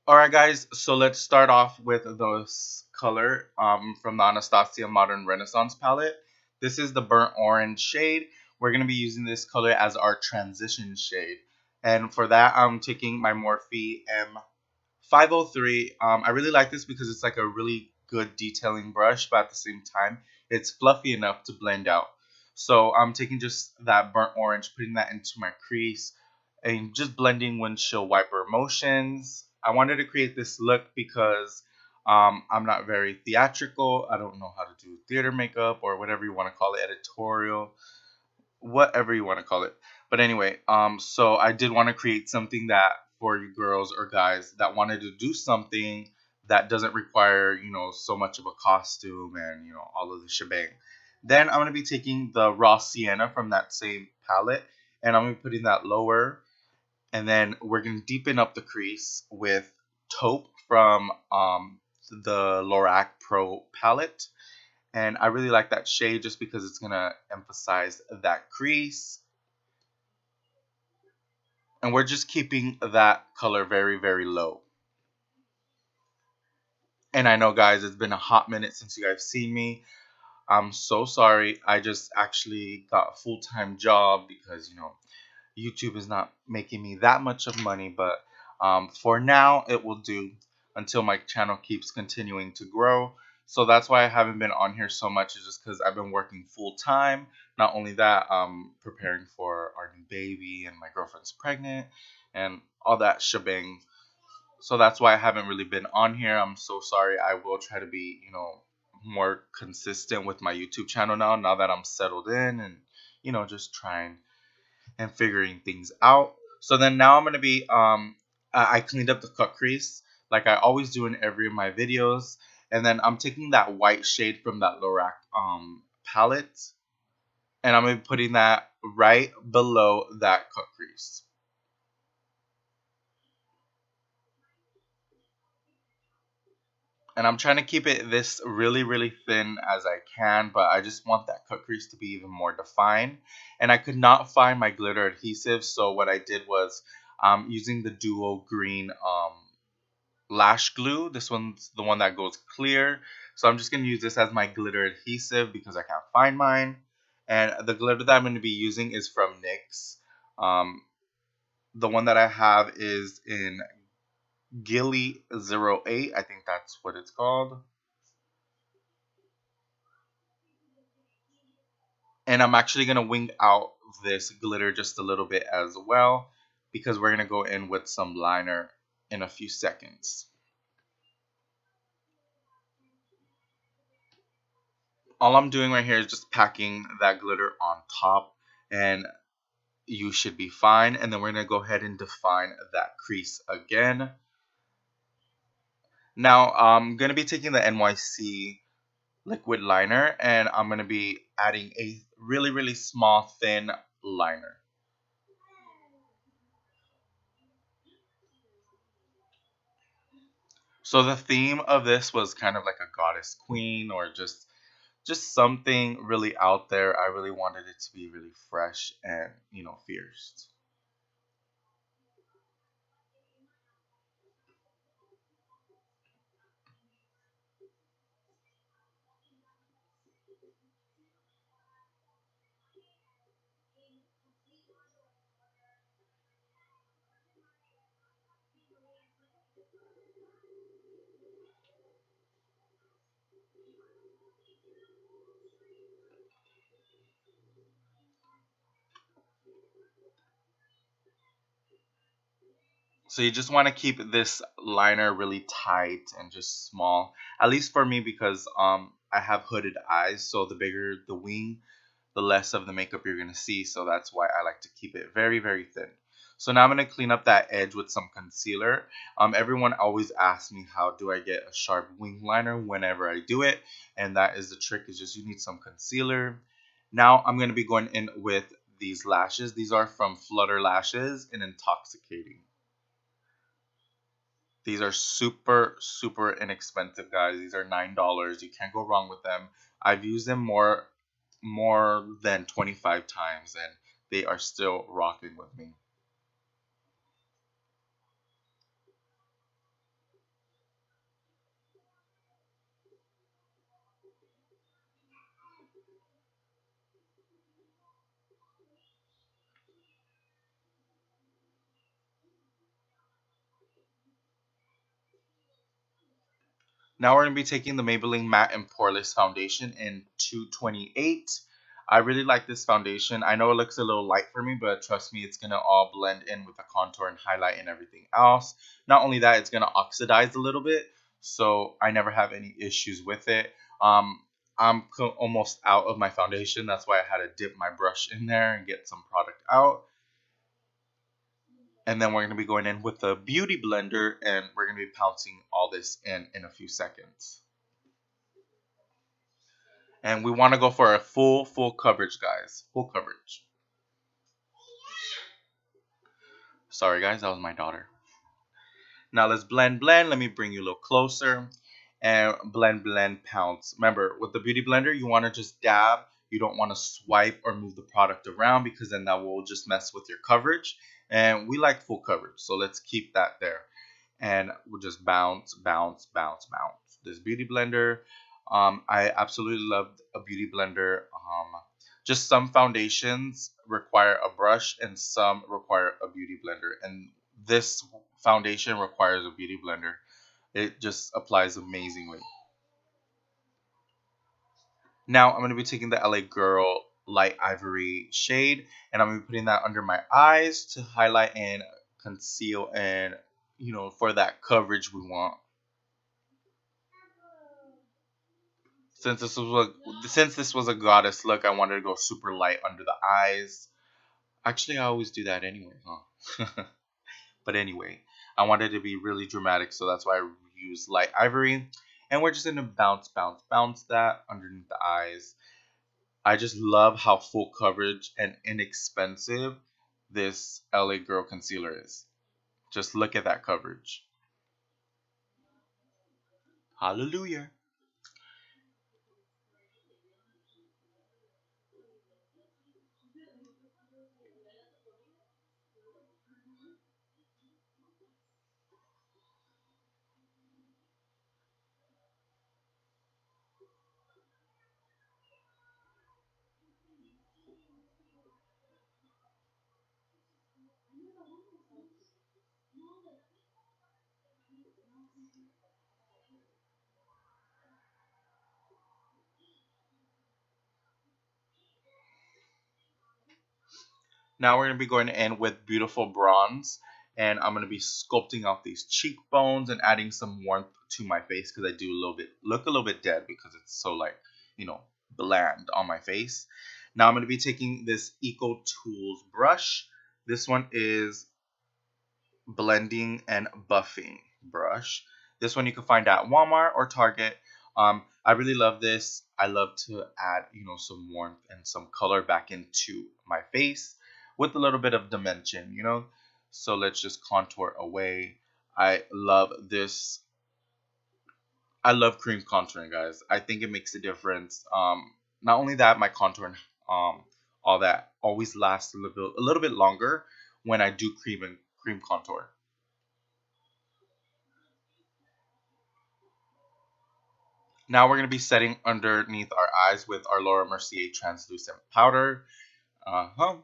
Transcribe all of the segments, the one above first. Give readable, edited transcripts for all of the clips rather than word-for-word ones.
Alright guys, so let's start off with this color from the Anastasia Modern Renaissance palette. This is the burnt orange shade. We're going to be using this color as our transition shade. And for that, I'm taking my Morphe M503. I really like this because it's like a really good detailing brush, but at the same time, it's fluffy enough to blend out. So I'm taking just that burnt orange, putting that into my crease, and just blending windshield wiper motions. I wanted to create this look because I'm not very theatrical. I don't know how to do theater makeup or whatever you want to call it, editorial, whatever you want to call it. But anyway, so I did want to create something that for you girls or guys that wanted to do something that doesn't require, so much of a costume and, all of the shebang. Then I'm going to be taking the raw sienna from that same palette and I'm going to be putting that lower. And then we're going to deepen up the crease with taupe from the Lorac Pro Palette. And I really like that shade just because it's going to emphasize that crease. And we're just keeping that color very, very low. And I know, guys, it's been a hot minute since you guys seen me. I'm so sorry. I just actually got a full-time job because, YouTube is not making me that much of money. But for now, it will do until my channel keeps continuing to grow. So that's why I haven't been on here so much, is just because I've been working full time. Not only that, preparing for our new baby and my girlfriend's pregnant and all that shebang. So that's why I haven't really been on here. I'm so sorry. I will try to be, more consistent with my YouTube channel now that I'm settled in and, just trying and figuring things out. So then now I'm going to be, I cleaned up the cut crease like I always do in every of my videos. And then I'm taking that white shade from that Lorac palette. And I'm going to be putting that right below that cut crease. And I'm trying to keep it this really, really thin as I can, but I just want that cut crease to be even more defined. And I could not find my glitter adhesive, so what I did was using the Duo Green lash glue. This one's the one that goes clear. So I'm just going to use this as my glitter adhesive because I can't find mine. And the glitter that I'm going to be using is from NYX. The one that I have is in Gilly 08. I think that's what it's called. And I'm actually going to wing out this glitter just a little bit as well because we're going to go in with some liner in a few seconds. All I'm doing right here is just packing that glitter on top and you should be fine. And then we're going to go ahead and define that crease again. Now I'm going to be taking the NYX liquid liner and I'm going to be adding a really, really small thin liner. So the theme of this was kind of like a goddess queen or just something really out there. I really wanted it to be really fresh and, fierce. So you just want to keep this liner really tight and just small. At least for me because I have hooded eyes, so the bigger the wing, the less of the makeup you're going to see. So that's why I like to keep it very, very thin. So now I'm going to clean up that edge with some concealer. Everyone always asks me how do I get a sharp wing liner whenever I do it. And that is the trick, is just you need some concealer. Now I'm going to be going in with these lashes. These are from Flutter Lashes in Intoxicating. These are super, super inexpensive, guys. These are $9. You can't go wrong with them. I've used them more than 25 times and they are still rocking with me. Now we're going to be taking the Maybelline Matte and Poreless Foundation in 228. I really like this foundation. I know it looks a little light for me, but trust me, it's going to all blend in with the contour and highlight and everything else. Not only that, it's going to oxidize a little bit, so I never have any issues with it. Almost out of my foundation. That's why I had to dip my brush in there and get some product out. And then we're going to be going in with the Beauty Blender and we're going to be pouncing all this in a few seconds. And we want to go for a full coverage, guys. Full coverage. Sorry, guys, that was my daughter. Now let's blend. Let me bring you a little closer. And blend, pounce. Remember, with the Beauty Blender, you want to just dab. You don't want to swipe or move the product around because then that will just mess with your coverage. And we like full coverage, so let's keep that there. And we'll just bounce. This Beauty Blender, I absolutely love a Beauty Blender. Just some foundations require a brush and some require a Beauty Blender. And this foundation requires a Beauty Blender. It just applies amazingly. Now I'm going to be taking the LA Girl Light Ivory shade and I'm going to be putting that under my eyes to highlight and conceal and, for that coverage we want. Since this was a goddess look, I wanted to go super light under the eyes. Actually, I always do that anyway, huh? But anyway, I wanted to be really dramatic, so that's why I use light ivory. And we're just gonna bounce that underneath the eyes. I just love how full coverage and inexpensive this LA Girl concealer is. Just look at that coverage. Hallelujah. Now we're going to be going in with Beautiful Bronze. And I'm going to be sculpting out these cheekbones and adding some warmth to my face because I do look a little bit dead because it's so you know, bland on my face. Now I'm going to be taking this Eco Tools brush. This one is blending and buffing brush. This one you can find at Walmart or Target. I really love this. I love to add, some warmth and some color back into my face with a little bit of dimension. So let's just contour away. I love this. I love cream contouring, guys. I think it makes a difference. Not only that, my contour and all that always lasts a little bit longer when I do cream contour. Now we're going to be setting underneath our eyes with our Laura Mercier translucent powder. Uh-huh.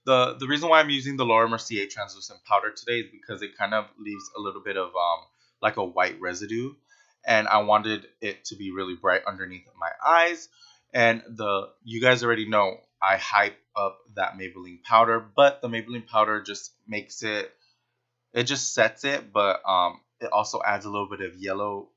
The reason why I'm using the Laura Mercier translucent powder today is because it kind of leaves a little bit of like a white residue, and I wanted it to be really bright underneath my eyes. And you guys already know I hype up that Maybelline powder, but the Maybelline powder just makes it just sets it, but it also adds a little bit of yellow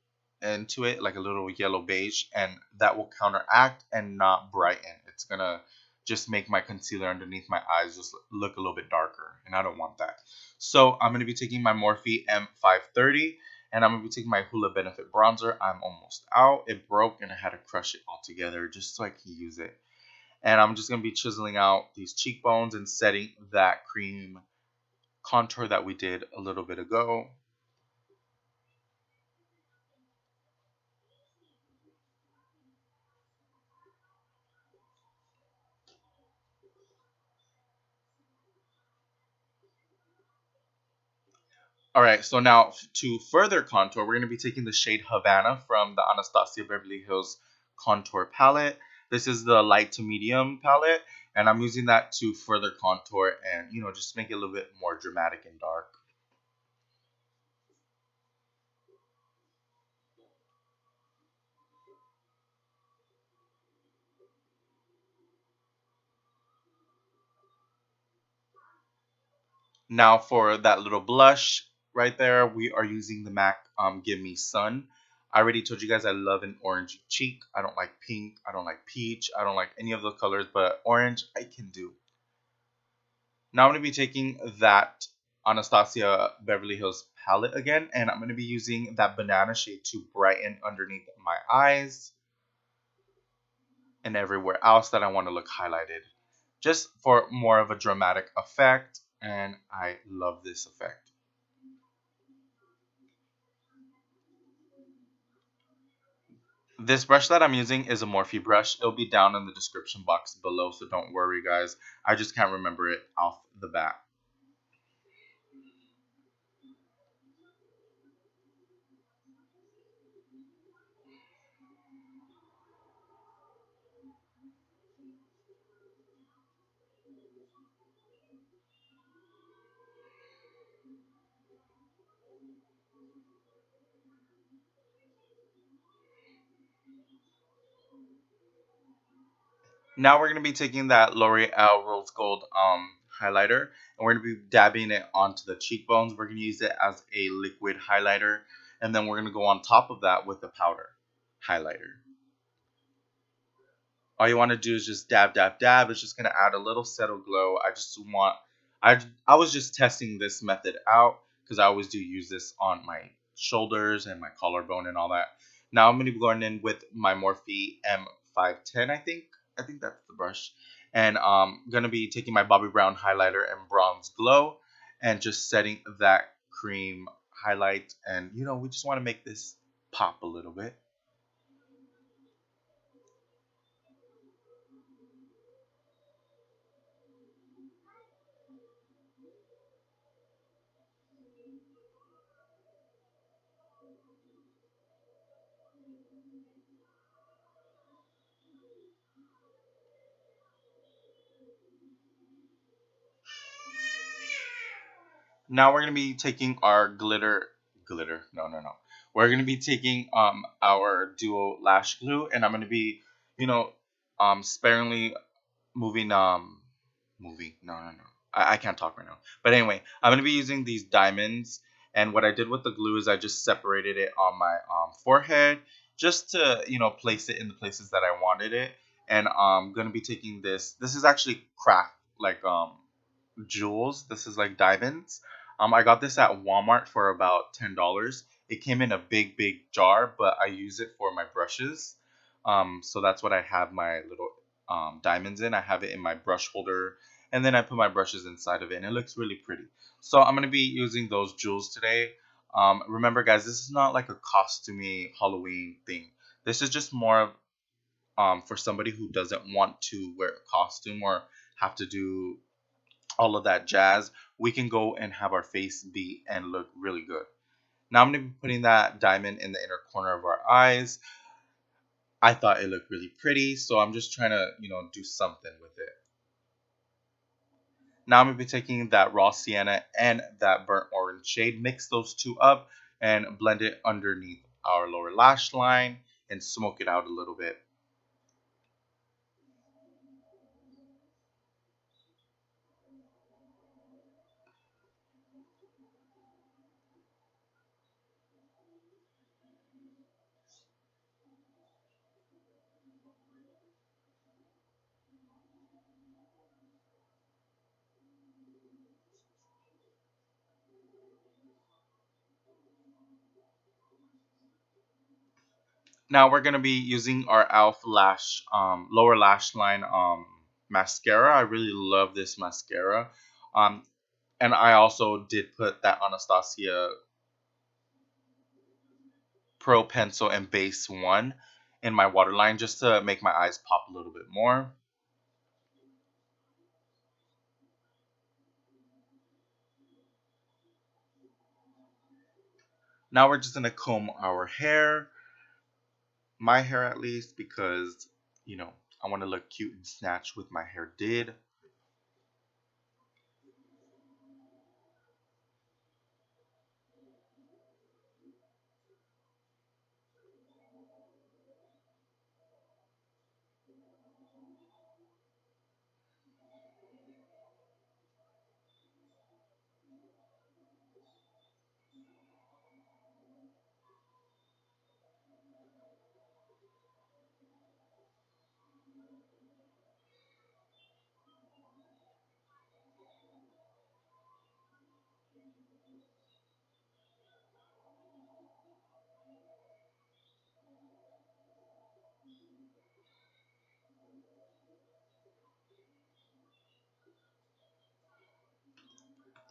into it, like a little yellow beige, and that will counteract and not brighten. It's gonna just make my concealer underneath my eyes just look a little bit darker, and I don't want that. So I'm gonna be taking my Morphe M530, and I'm gonna be taking my Hoola Benefit bronzer. I'm almost out. It broke, and I had to crush it all together just so I can use it. And I'm just gonna be chiseling out these cheekbones and setting that cream contour that we did a little bit ago. All right, so now to further contour, we're going to be taking the shade Havana from the Anastasia Beverly Hills Contour Palette. This is the light to medium palette, and I'm using that to further contour and, just make it a little bit more dramatic and dark. Now for that little blush right there, we are using the MAC Give Me Sun. I already told you guys I love an orange cheek. I don't like pink. I don't like peach. I don't like any of the colors, but orange I can do. Now I'm going to be taking that Anastasia Beverly Hills palette again, and I'm going to be using that banana shade to brighten underneath my eyes and everywhere else that I want to look highlighted. Just for more of a dramatic effect, and I love this effect. This brush that I'm using is a Morphe brush. It'll be down in the description box below, so don't worry guys. I just can't remember it off the bat. Now we're going to be taking that L'Oreal Rose Gold highlighter, and we're going to be dabbing it onto the cheekbones. We're going to use it as a liquid highlighter, and then we're going to go on top of that with the powder highlighter. All you want to do is just dab, dab, dab. It's just going to add a little settle glow. I was just testing this method out because I always do use this on my shoulders and my collarbone and all that. Now I'm going to be going in with my Morphe M510, I think. I think that's the brush. And I'm going to be taking my Bobbi Brown highlighter and Bronze Glow and just setting that cream highlight. And, we just want to make this pop a little bit. Now we're gonna be taking our glitter. No, no, no. We're gonna be taking our duo lash glue, and I'm gonna be, you know, sparingly moving moving. No, no, no. I can't talk right now. But anyway, I'm gonna be using these diamonds, and what I did with the glue is I just separated it on my forehead, just to place it in the places that I wanted it. And I'm gonna be taking this. This is actually craft like jewels. This is like diamonds. I got this at Walmart for about $10. It came in a big, big jar, but I use it for my brushes. So that's what I have my little diamonds in. I have it in my brush holder, and then I put my brushes inside of it, and it looks really pretty. So I'm gonna be using those jewels today. Remember, guys, this is not like a costumey Halloween thing. This is just more of for somebody who doesn't want to wear a costume or have to do all of that jazz, we can go and have our face beat and look really good. Now I'm going to be putting that diamond in the inner corner of our eyes. I thought it looked really pretty, so I'm just trying to, do something with it. Now I'm going to be taking that raw sienna and that burnt orange shade, mix those two up and blend it underneath our lower lash line and smoke it out a little bit. Now we're gonna be using our Elf lash lower lash line mascara. I really love this mascara. Um, and I also did put that Anastasia Pro Pencil and Base 1 in my waterline just to make my eyes pop a little bit more. Now we're just gonna comb our hair, my hair at least, because you know I want to look cute and snatched with my hair did.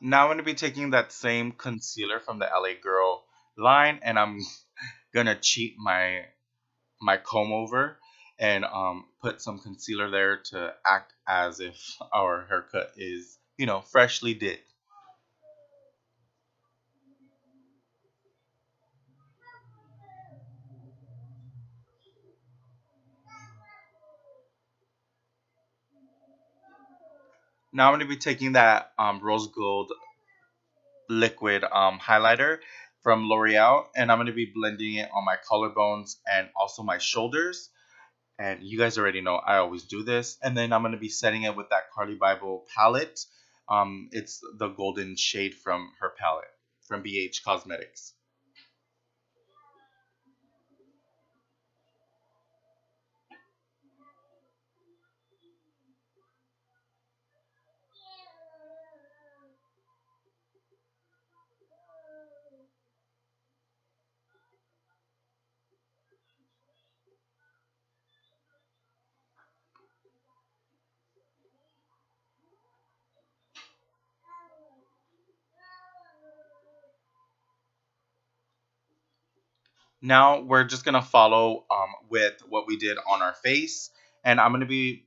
Now I'm gonna be taking that same concealer from the LA Girl line, and I'm gonna cheat my comb over and put some concealer there to act as if our haircut is freshly did. Now I'm gonna be taking that rose gold liquid highlighter from L'Oreal, and I'm gonna be blending it on my collarbones and also my shoulders. And you guys already know I always do this. And then I'm gonna be setting it with that Carly Bible palette. It's the golden shade from her palette from BH Cosmetics. Now we're just gonna follow with what we did on our face, and I'm gonna be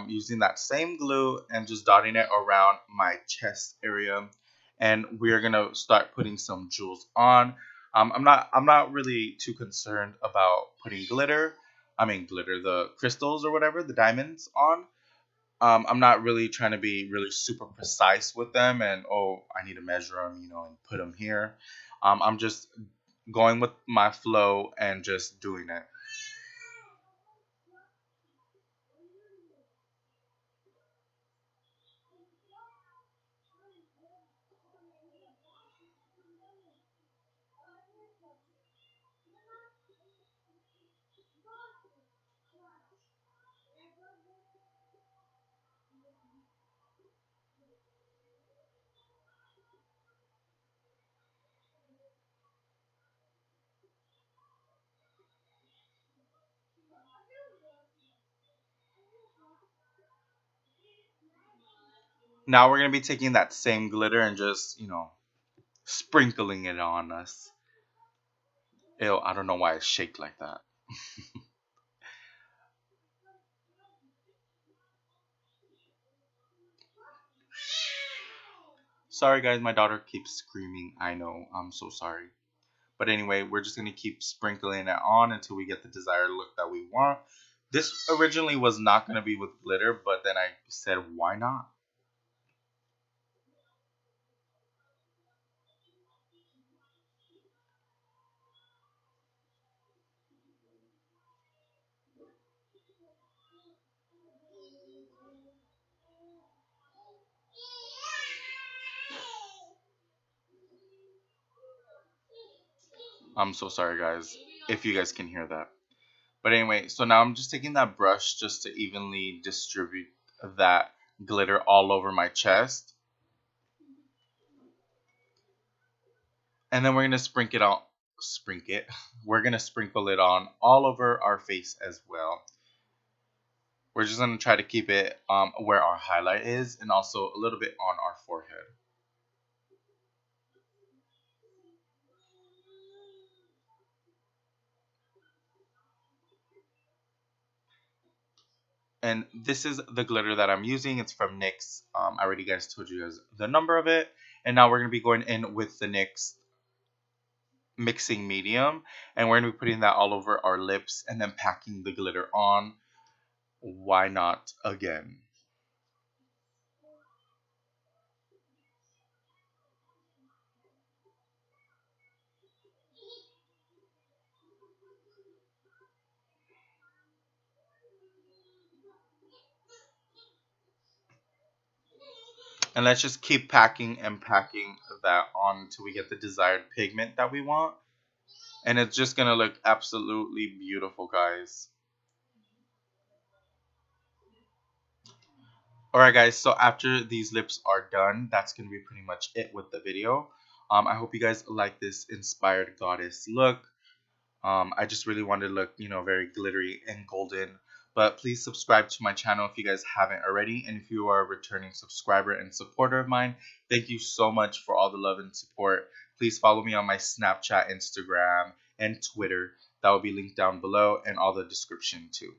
using that same glue and just dotting it around my chest area, and we're gonna start putting some jewels on. I'm not really too concerned about putting glitter. I mean glitter, the crystals or whatever, the diamonds on. I'm not really trying to be really super precise with them, and oh, I need to measure them, and put them here. I'm just going with my flow and just doing it. Now we're gonna be taking that same glitter and just sprinkling it on us. Ew, I don't know why it's shaped like that. Sorry guys, my daughter keeps screaming. I know, I'm so sorry. But anyway, we're just gonna keep sprinkling it on until we get the desired look that we want. This originally was not gonna be with glitter, but then I said, why not? I'm so sorry guys, if you guys can hear that. But anyway, so now I'm just taking that brush just to evenly distribute that glitter all over my chest. And then we're going to sprinkle it out. Sprinkle it. We're going to sprinkle it on all over our face as well. We're just going to try to keep it where our highlight is and also a little bit on our forehead. And this is the glitter that I'm using. It's from NYX. I already guys told you guys the number of it. And now we're going to be going in with the NYX mixing medium, and we're going to be putting that all over our lips and then packing the glitter on. Why not again? And let's just keep packing and packing that on until we get the desired pigment that we want. And it's just going to look absolutely beautiful, guys. Alright guys, so after these lips are done, that's going to be pretty much it with the video. I hope you guys like this inspired goddess look. I just really wanted to look, very glittery and golden. But please subscribe to my channel if you guys haven't already. And if you are a returning subscriber and supporter of mine, thank you so much for all the love and support. Please follow me on my Snapchat, Instagram, and Twitter. That will be linked down below and all the description too.